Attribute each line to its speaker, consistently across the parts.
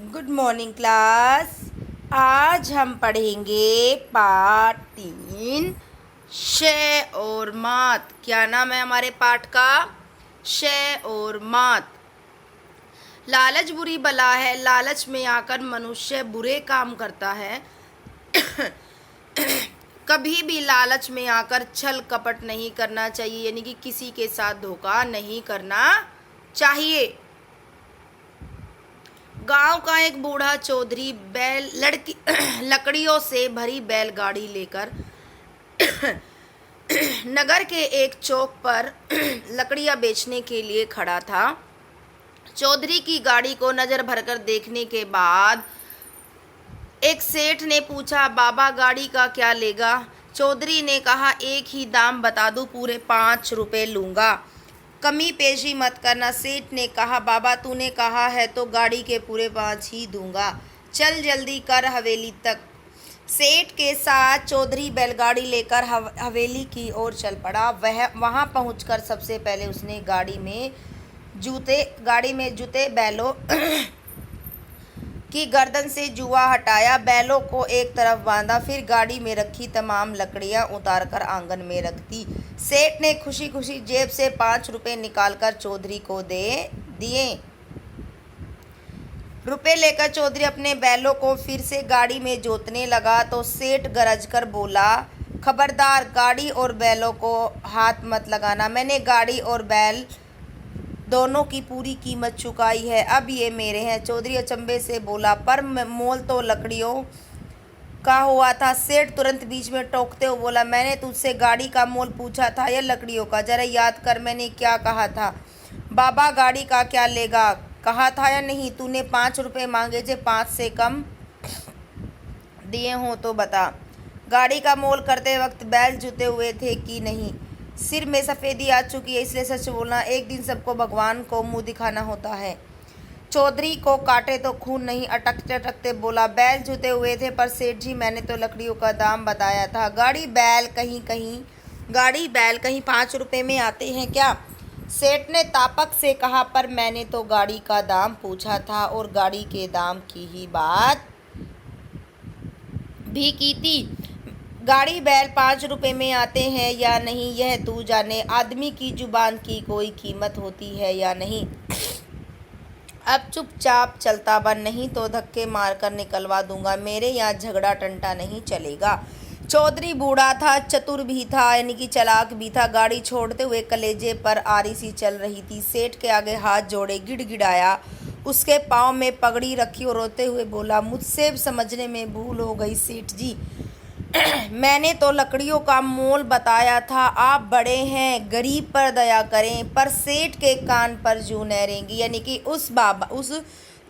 Speaker 1: Good morning class. आज हम पढ़ेंगे पाठ 3 शय और मात। क्या नाम है हमारे पाठ का? शय और मात। लालच बुरी बला है, लालच में आकर मनुष्य बुरे काम करता है। कभी भी लालच में आकर छल कपट नहीं करना चाहिए, यानी कि किसी के साथ धोखा नहीं करना चाहिए। गांव का एक बूढ़ा चौधरी लकड़ियों से भरी बैलगाड़ी लेकर नगर के एक चौक पर लकड़ियां बेचने के लिए खड़ा था। चौधरी की गाड़ी को नजर भरकर देखने के बाद एक सेठ ने पूछा, बाबा गाड़ी का क्या लेगा? चौधरी ने कहा, एक ही दाम बता दूं, पूरे 5 रुपए लूंगा, कमी पेशी मत करना। सेठ ने कहा, बाबा तूने कहा है तो गाड़ी के पूरे 5 ही दूंगा, चल जल्दी कर हवेली तक। सेठ के साथ चौधरी बैलगाड़ी लेकर हवेली की ओर चल पड़ा। वह वहां पहुंचकर सबसे पहले उसने गाड़ी में जुते बैलों की गर्दन से जुआ हटाया, बैलों को एक तरफ बांधा, फिर गाड़ी में रखी तमाम लकड़ियां उतारकर आंगन में रख दी। सेठ ने खुशी खुशी जेब से 5 रुपए निकालकर चौधरी को दे दिए। रुपए लेकर चौधरी अपने बैलों को फिर से गाड़ी में जोतने लगा तो सेठ गरजकर बोला, खबरदार, गाड़ी और बैलों को हाथ मत लगाना। मैंने गाड़ी और बैल दोनों की पूरी कीमत चुकाई है, अब ये मेरे हैं। चौधरी अचंभे से बोला, पर मोल तो लकड़ियों का हुआ था। सेठ तुरंत बीच में टोकते हुए बोला, मैंने तुझसे गाड़ी का मोल पूछा था या लकड़ियों का? जरा याद कर, मैंने क्या कहा था? बाबा गाड़ी का क्या लेगा कहा था या नहीं? तूने 5 रुपए मांगे थे, 5 से कम दिए हो तो बता। गाड़ी का मोल करते वक्त बैल जुते हुए थे कि नहीं? सिर में सफ़ेदी आ चुकी है, इसलिए सच बोलना। एक दिन सबको भगवान को मुंह दिखाना होता है। चौधरी को काटे तो खून नहीं, अटकते अटकते बोला, बैल जुते हुए थे, पर सेठ जी मैंने तो लकड़ियों का दाम बताया था। गाड़ी बैल कहीं 5 रुपए में आते हैं क्या? सेठ ने तापक से कहा, पर मैंने तो गाड़ी का दाम पूछा था और गाड़ी के दाम की ही बात भी की थी। गाड़ी बैल 5 रुपए में आते हैं या नहीं यह तू जाने, आदमी की जुबान की कोई कीमत होती है या नहीं। अब चुपचाप चलता बन, नहीं तो धक्के मारकर निकलवा दूंगा। मेरे यहाँ झगड़ा टंटा नहीं चलेगा। चौधरी बूढ़ा था, चतुर भी था, यानी कि चालाक भी था। गाड़ी छोड़ते हुए कलेजे पर आरी सी चल रही थी। सेठ के आगे हाथ जोड़े गिड़गिड़ाया, उसके पाँव में पगड़ी रखी और रोते हुए बोला, मुझसे समझने में भूल हो गई सेठ जी, मैंने तो लकड़ियों का मोल बताया था। आप बड़े हैं, गरीब पर दया करें। पर सेठ के कान पर जूं नहरेंगी, यानी कि उस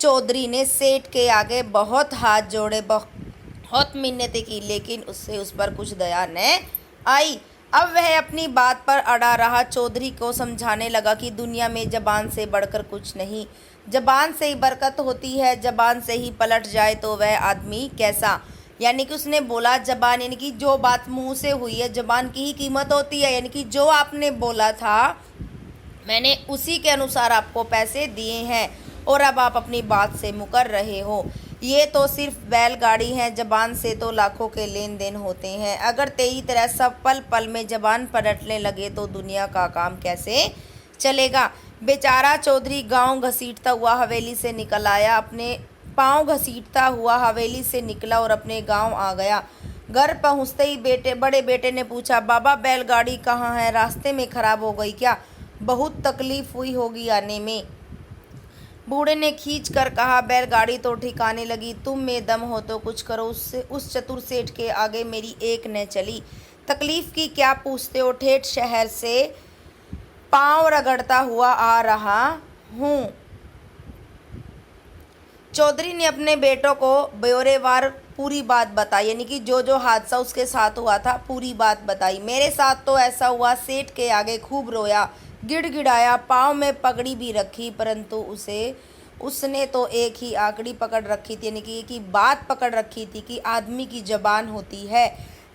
Speaker 1: चौधरी ने सेठ के आगे बहुत हाथ जोड़े, बहुत मिन्नतें की, लेकिन उससे उस पर कुछ दया न आई। अब वह अपनी बात पर अड़ा रहा। चौधरी को समझाने लगा कि दुनिया में जबान से बढ़कर कुछ नहीं, जबान से ही बरकत होती है, जबान से ही पलट जाए तो वह आदमी कैसा। यानी कि उसने बोला, जबान यानी कि जो बात मुंह से हुई है, जबान की ही कीमत होती है, यानी कि जो आपने बोला था मैंने उसी के अनुसार आपको पैसे दिए हैं और अब आप अपनी बात से मुकर रहे हो। ये तो सिर्फ बैलगाड़ी है, जबान से तो लाखों के लेन देन होते हैं। अगर तेरी तरह सब पल पल में जबान पलटने लगे तो दुनिया का काम कैसे चलेगा। बेचारा चौधरी गांव घसीटता हुआ हवेली से निकल आया, अपने पाँव घसीटता हुआ हवेली से निकला और अपने गांव आ गया। घर पहुंचते ही बड़े बेटे ने पूछा, बाबा बैलगाड़ी कहाँ है? रास्ते में खराब हो गई क्या? बहुत तकलीफ हुई होगी आने में। बूढ़े ने खींच कर कहा, बैलगाड़ी तो ठिकाने लगी, तुम में दम हो तो कुछ करो। उस चतुर सेठ के आगे मेरी एक न चली। तकलीफ की क्या पूछते हो? ठेठ शहर से पाँव रगड़ता हुआ आ रहा हूँ। चौधरी ने अपने बेटों को ब्यौरेवार पूरी बात बताई, यानी कि जो जो हादसा उसके साथ हुआ था पूरी बात बताई। मेरे साथ तो ऐसा हुआ, सेठ के आगे खूब रोया, गिड़गिड़ाया, पाँव में पगड़ी भी रखी, परंतु उसने तो एक ही आकड़ी पकड़ रखी थी, यानी कि एक ही बात पकड़ रखी थी कि आदमी की जबान होती है,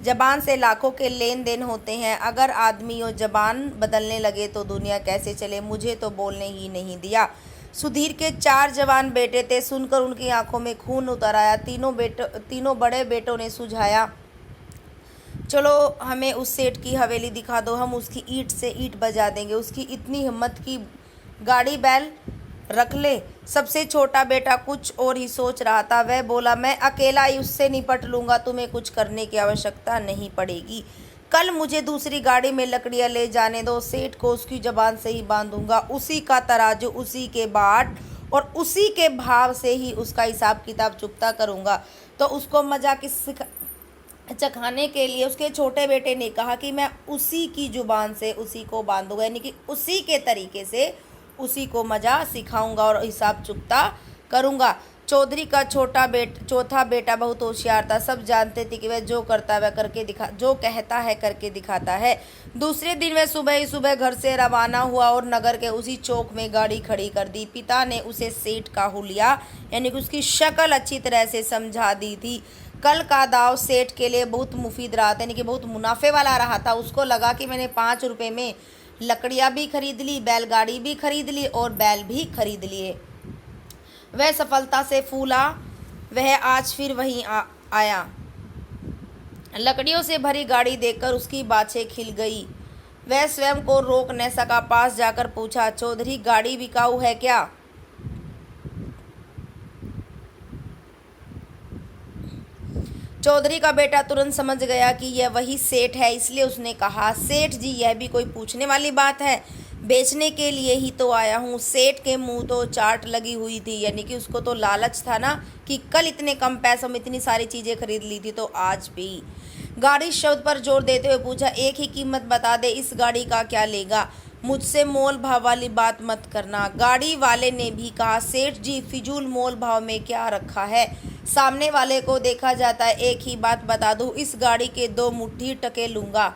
Speaker 1: जबान से लाखों के लेन देन होते हैं। अगर आदमी वो जबान बदलने लगे तो दुनिया कैसे चले। मुझे तो बोलने ही नहीं दिया। सुधीर के 4 जवान बेटे थे। सुनकर उनकी आंखों में खून उतर आया। तीनों बड़े बेटों ने सुझाया, चलो हमें उस सेठ की हवेली दिखा दो, हम उसकी ईंट से ईंट बजा देंगे, उसकी इतनी हिम्मत की गाड़ी बैल रख ले। सबसे छोटा बेटा कुछ और ही सोच रहा था। वह बोला, मैं अकेला ही उससे निपट लूँगा, तुम्हें कुछ करने की आवश्यकता नहीं पड़ेगी। कल मुझे दूसरी गाड़ी में लकड़ियाँ ले जाने दो, सेठ को उसकी ज़बान से ही बांधूंगा, उसी का तराजू, उसी के बाट और उसी के भाव से ही उसका हिसाब किताब चुकता करूँगा। तो उसको मजा किस चखाने के लिए उसके छोटे बेटे ने कहा कि मैं उसी की जुबान से उसी को बांधूंगा, यानी कि उसी के तरीके से उसी को मजा सिखाऊंगा और हिसाब चुकता करूंगा। चौधरी का चौथा बेटा बहुत होशियार था। सब जानते थे कि वह जो करता वह करके दिखा जो कहता है करके दिखाता है। दूसरे दिन वह सुबह ही सुबह घर से रवाना हुआ और नगर के उसी चौक में गाड़ी खड़ी कर दी। पिता ने उसे सेठ का हुलिया यानी कि उसकी शक्ल अच्छी तरह से समझा दी थी। कल का दाव सेठ के लिए बहुत मुफीद रहा था, यानी कि बहुत मुनाफे वाला रहा था। उसको लगा कि मैंने 5 रुपये में लकड़ियाँ भी खरीद ली, बैलगाड़ी भी खरीद ली और बैल भी खरीद लिए। वह सफलता से फूला। वह आज फिर वहीं आया। लकड़ियों से भरी गाड़ी देखकर उसकी बाछें खिल गई। वह स्वयं को रोक न सका। पास जाकर पूछा, चौधरी गाड़ी बिकाऊ है क्या? चौधरी का बेटा तुरंत समझ गया कि यह वही सेठ है, इसलिए उसने कहा, सेठ जी यह भी कोई पूछने वाली बात है, बेचने के लिए ही तो आया हूँ। सेठ के मुंह तो चाट लगी हुई थी, यानी कि उसको तो लालच था ना कि कल इतने कम पैसों में इतनी सारी चीज़ें खरीद ली थी, तो आज भी। गाड़ी शब्द पर जोर देते हुए पूछा, एक ही कीमत बता दे, इस गाड़ी का क्या लेगा? मुझसे मोल भाव वाली बात मत करना। गाड़ी वाले ने भी कहा, सेठ जी फिजूल मोल भाव में क्या रखा है, सामने वाले को देखा जाता है। एक ही बात बता दूं, इस गाड़ी के 2 मुट्ठी टके लूँगा,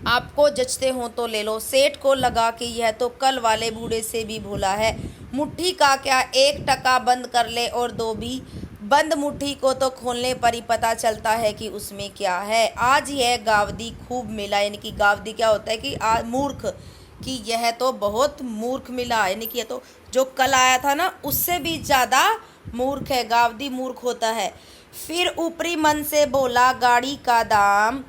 Speaker 1: आपको जचते हो तो ले लो। सेठ को लगा कि यह तो कल वाले बूढ़े से भी भूला है। मुट्ठी का क्या, 1 टका बंद कर ले और 2 भी। बंद मुट्ठी को तो खोलने पर ही पता चलता है कि उसमें क्या है। आज यह गावदी खूब मिला, यानी कि गावदी क्या होता है कि मूर्ख, कि यह तो बहुत मूर्ख मिला, यानी कि यह तो जो कल आया था ना उससे भी ज़्यादा मूर्ख है। गावदी मूर्ख होता है। फिर ऊपरी मन से बोला, गाड़ी का दाम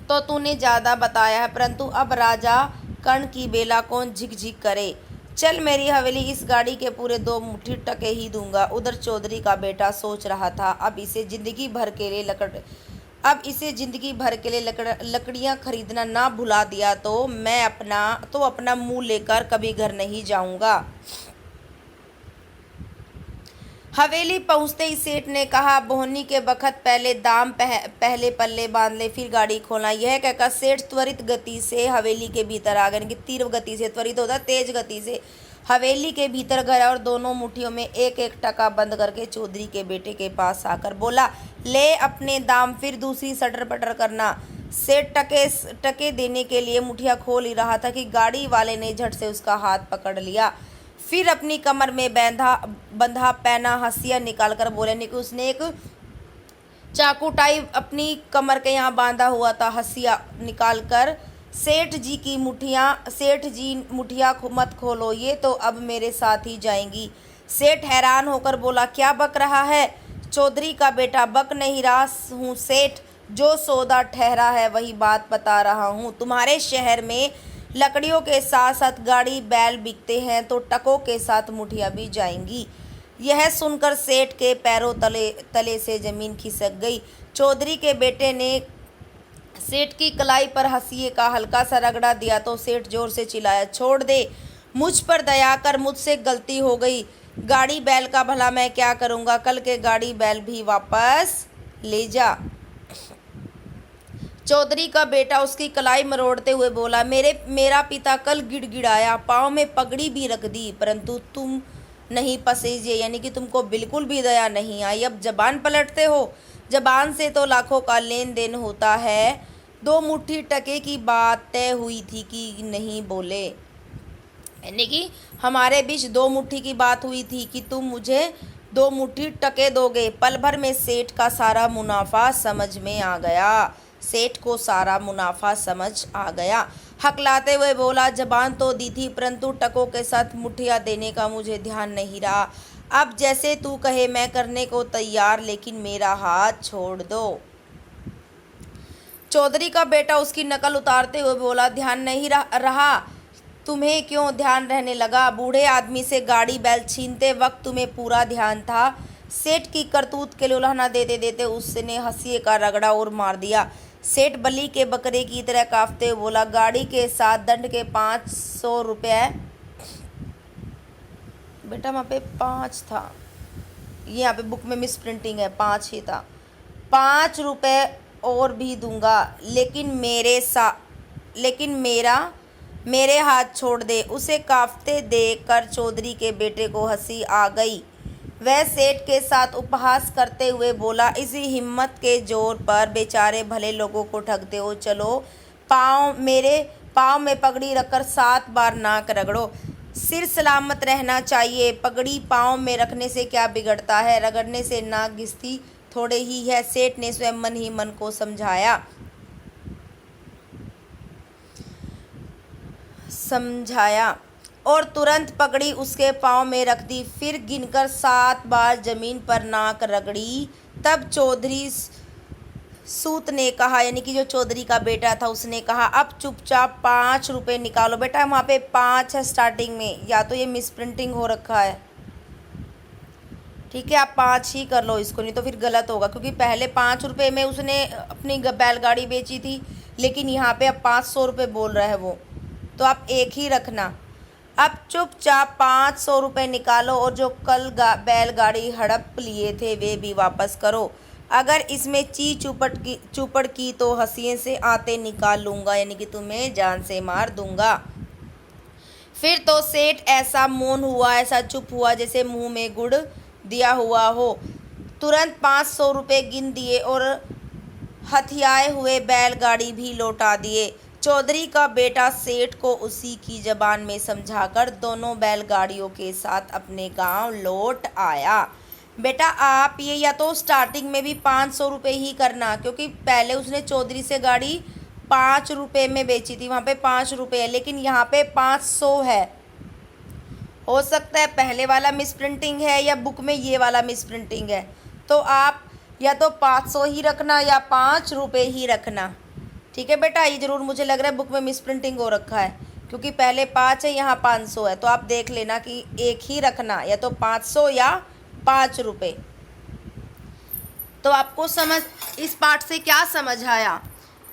Speaker 1: तो तूने ज़्यादा बताया है, परंतु अब राजा कर्ण की बेला कौन झिक-झिक करे। चल मेरी हवेली, इस गाड़ी के पूरे 2 मुट्ठी टके ही दूंगा। उधर चौधरी का बेटा सोच रहा था, अब इसे जिंदगी भर के लिए लकड़ियाँ खरीदना ना भुला दिया तो मैं अपना मुंह लेकर कभी घर नहीं जाऊंगा। हवेली पहुंचते ही सेठ ने कहा, बोहनी के बखत पहले पल्ले बांध ले, फिर गाड़ी खोलना। यह कहकर सेठ त्वरित गति से हवेली के भीतर आ गए, कि तीव्र गति से, त्वरित होता तेज गति से हवेली के भीतर गया और दोनों मुट्ठियों में 1-1 टका बंद करके चौधरी के बेटे के पास आकर बोला, ले अपने दाम। फिर दूसरी सटर पटर करना। सेठ टके देने के लिए मुठिया खोल ही रहा था कि गाड़ी वाले ने झट से उसका हाथ पकड़ लिया। फिर अपनी कमर में बंधा पैना हंसिया निकालकर बोले, कि उसने एक चाकू टाइप अपनी कमर के यहाँ बांधा हुआ था। हंसिया निकालकर, सेठ जी मुठिया मत खोलो, ये तो अब मेरे साथ ही जाएंगी। सेठ हैरान होकर बोला, क्या बक रहा है? चौधरी का बेटा, बक नहीं रहा हूँ सेठ, जो सौदा ठहरा है वही बात बता रहा हूँ। तुम्हारे शहर में लकड़ियों के साथ साथ गाड़ी बैल बिकते हैं, तो टकों के साथ मुठिया भी जाएंगी। यह सुनकर सेठ के पैरों तले से जमीन खिसक गई। चौधरी के बेटे ने सेठ की कलाई पर हंसिए का हल्का सा रगड़ा दिया तो सेठ जोर से चिल्लाया, छोड़ दे, मुझ पर दया कर, मुझसे गलती हो गई। गाड़ी बैल का भला मैं क्या करूँगा, कल के गाड़ी बैल भी वापस ले जा। चौधरी का बेटा उसकी कलाई मरोड़ते हुए बोला, मेरा पिता कल गिड़गिड़ाया, पाँव में पगड़ी भी रख दी, परंतु तुम नहीं पसेजे, यानी कि तुमको बिल्कुल भी दया नहीं आई। अब जबान पलटते हो, जबान से तो लाखों का लेन देन होता है। 2 मुट्ठी टके की बात तय हुई थी कि नहीं बोले, यानी कि हमारे बीच 2 मुट्ठी की बात हुई थी कि तुम मुझे 2 मुट्ठी टके दोगे। पल भर में सेठ का सारा मुनाफा समझ में आ गया। सेठ को सारा मुनाफा समझ आ गया। हकलाते हुए बोला, जबान तो दी थी परंतु टकों के साथ मुठ्ठियाँ देने का मुझे ध्यान नहीं रहा। अब जैसे तू कहे मैं करने को तैयार, लेकिन मेरा हाथ छोड़ दो। चौधरी का बेटा उसकी नकल उतारते हुए बोला, ध्यान नहीं रहा? तुम्हें क्यों ध्यान रहने लगा? बूढ़े आदमी से गाड़ी बैल छीनते वक्त तुम्हें पूरा ध्यान था। सेठ की करतूत के लिए उलाहना देते देते उसने हंसिए का रगड़ा और मार दिया। सेठ बलि के बकरे की तरह कांपते हुए बोला, गाड़ी के साथ दंड के 500 रुपये। बेटा वहाँ पे 5 था, ये यहाँ पे बुक में मिस प्रिंटिंग है, 5 ही था। 5 रुपये और भी दूंगा, लेकिन मेरे हाथ छोड़ दे। उसे कांपते देखकर चौधरी के बेटे को हंसी आ गई। वह सेठ के साथ उपहास करते हुए बोला, इसी हिम्मत के जोर पर बेचारे भले लोगों को ठगते हो। चलो, मेरे पाँव में पगड़ी रखकर 7 बार नाक रगड़ो। सिर सलामत रहना चाहिए। पगड़ी पाँव में रखने से क्या बिगड़ता है? रगड़ने से नाक घिसती थोड़े ही है। सेठ ने स्वयं मन ही मन को समझाया और तुरंत पगड़ी उसके पाँव में रख दी। फिर गिनकर 7 बार जमीन पर नाक रगड़ी। तब चौधरी सूत ने कहा, यानी कि जो चौधरी का बेटा था, उसने कहा, अब चुपचाप 5 रुपये निकालो। बेटा वहाँ पे 5 है स्टार्टिंग में, या तो ये मिस प्रिंटिंग हो रखा है। ठीक है, आप 5 ही कर लो इसको, नहीं तो फिर गलत होगा, क्योंकि पहले 5 रुपये में उसने अपनी बैलगाड़ी बेची थी, लेकिन यहाँ पे अब 500 रुपये बोल रहा है वो, तो आप एक ही रखना। अब चुपचाप 500 रुपये निकालो और जो कल बैलगाड़ी हड़प लिए थे वे भी वापस करो। अगर इसमें चूपड़ की तो हंसिए से आते निकाल लूँगा, यानी कि तुम्हें जान से मार दूंगा। फिर तो सेठ ऐसा मौन हुआ, ऐसा चुप हुआ जैसे मुंह में गुड़ दिया हुआ हो। तुरंत 500 रुपये गिन दिए और हथियाए हुए बैलगाड़ी भी लौटा दिए। चौधरी का बेटा सेठ को उसी की जबान में समझाकर दोनों बैलगाड़ियों के साथ अपने गांव लौट आया। बेटा आप ये या तो स्टार्टिंग में भी 500 रुपये ही करना, क्योंकि पहले उसने चौधरी से गाड़ी 5 रुपये में बेची थी, वहाँ पे 5 रुपये है, लेकिन यहाँ पे 500 है। हो सकता है पहले वाला मिस प्रिंटिंग है या बुक में ये वाला मिस प्रिंटिंग है, तो आप या तो 500 ही रखना या 5 रुपये ही रखना। ठीक है बेटा, ये ज़रूर मुझे लग रहा है बुक में मिस प्रिंटिंग हो रखा है, क्योंकि पहले 5 है, यहाँ 500 है, तो आप देख लेना कि एक ही रखना, या तो 500 या 5 रुपये। तो आपको समझ इस पाठ से क्या समझ आया?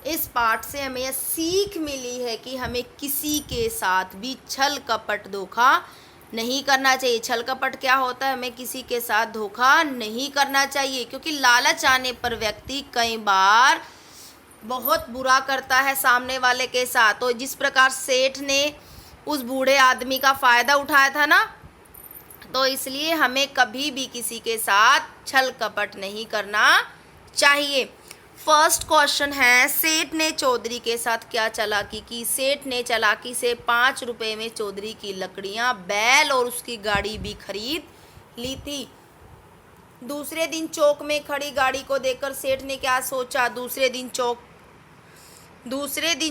Speaker 1: इस पाठ से हमें यह सीख मिली है कि हमें किसी के साथ भी छल कपट धोखा नहीं करना चाहिए। छल कपट क्या होता है? हमें किसी के साथ धोखा नहीं करना चाहिए, क्योंकि लालच आने पर व्यक्ति कई बार बहुत बुरा करता है सामने वाले के साथ। तो जिस प्रकार सेठ ने उस बूढ़े आदमी का फ़ायदा उठाया था ना, तो इसलिए हमें कभी भी किसी के साथ छल कपट नहीं करना चाहिए। फर्स्ट क्वेश्चन है, सेठ ने चौधरी के साथ क्या चालाकी की? सेठ ने चालाकी से 5 रुपये में चौधरी की लकड़ियां, बैल और उसकी गाड़ी भी खरीद ली थी। दूसरे दिन चौक में खड़ी गाड़ी को देखकर सेठ ने क्या सोचा? दूसरे दिन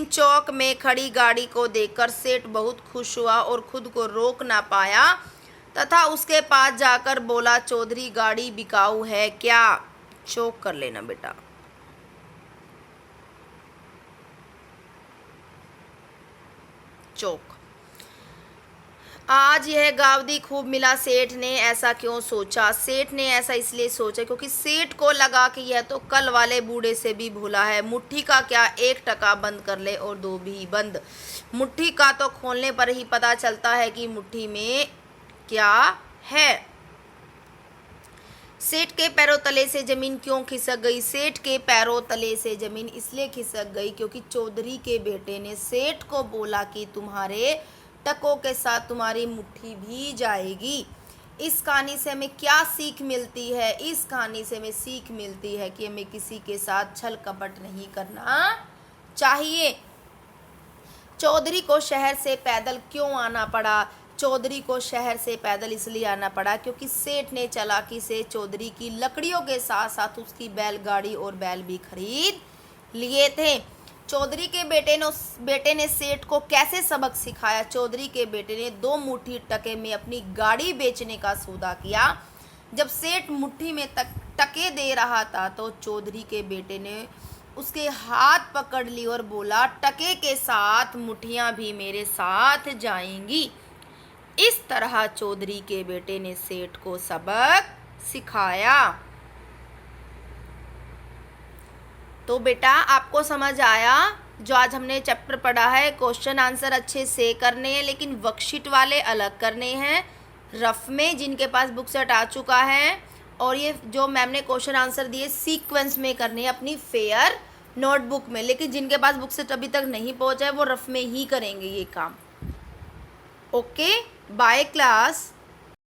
Speaker 1: चौक में खड़ी गाड़ी को देखकर सेठ बहुत खुश हुआ और खुद को रोक ना पाया तथा उसके पास जाकर बोला, चौधरी गाड़ी बिकाऊ है क्या? चौक कर लेना बेटा। चौक। आज यह गावदी खूब मिला। सेठ ने ऐसा क्यों सोचा? सेठ ने ऐसा इसलिए सोचा क्योंकि सेठ को लगा कि यह तो कल वाले बूढ़े से भी भूला है। मुट्ठी का क्या 1 टका बंद कर ले और 2 भी बंद। मुट्ठी का तो खोलने पर ही पता चलता है कि मुट्ठी में क्या है। सेठ के पैरों तले से जमीन क्यों खिसक गई? सेठ के पैरों तले से जमीन इसलिए खिसक गई क्योंकि चौधरी के बेटे ने सेठ को बोला कि तुम्हारे टकों के साथ तुम्हारी मुट्ठी भी जाएगी। इस कहानी से हमें क्या सीख मिलती है? इस कहानी से हमें सीख मिलती है कि हमें किसी के साथ छल कपट नहीं करना चाहिए। चौधरी को शहर से पैदल क्यों आना पड़ा? चौधरी को शहर से पैदल इसलिए आना पड़ा क्योंकि सेठ ने चालाकी से चौधरी की लकड़ियों के साथ साथ उसकी बैलगाड़ी और बैल भी खरीद लिए थे। चौधरी के बेटे ने सेठ को कैसे सबक सिखाया? चौधरी के बेटे ने 2 मुट्ठी टके में अपनी गाड़ी बेचने का सौदा किया। जब सेठ मुट्ठी में टके दे रहा था तो चौधरी के बेटे ने उसके हाथ पकड़ ली और बोला, टके के साथ मुट्ठियां भी मेरे साथ जाएंगी। इस तरह चौधरी के बेटे ने सेठ को सबक सिखाया। तो बेटा आपको समझ आया जो आज हमने चैप्टर पढ़ा है। क्वेश्चन आंसर अच्छे से करने हैं, लेकिन वर्कशीट वाले अलग करने हैं। रफ में जिनके पास बुक सेट आ चुका है, और ये जो मैम ने क्वेश्चन आंसर दिए सीक्वेंस में करने हैं अपनी फेयर नोटबुक में। लेकिन जिनके पास बुक सेट अभी तक नहीं पहुंचा है वो रफ में ही करेंगे ये काम। Okay, bye class.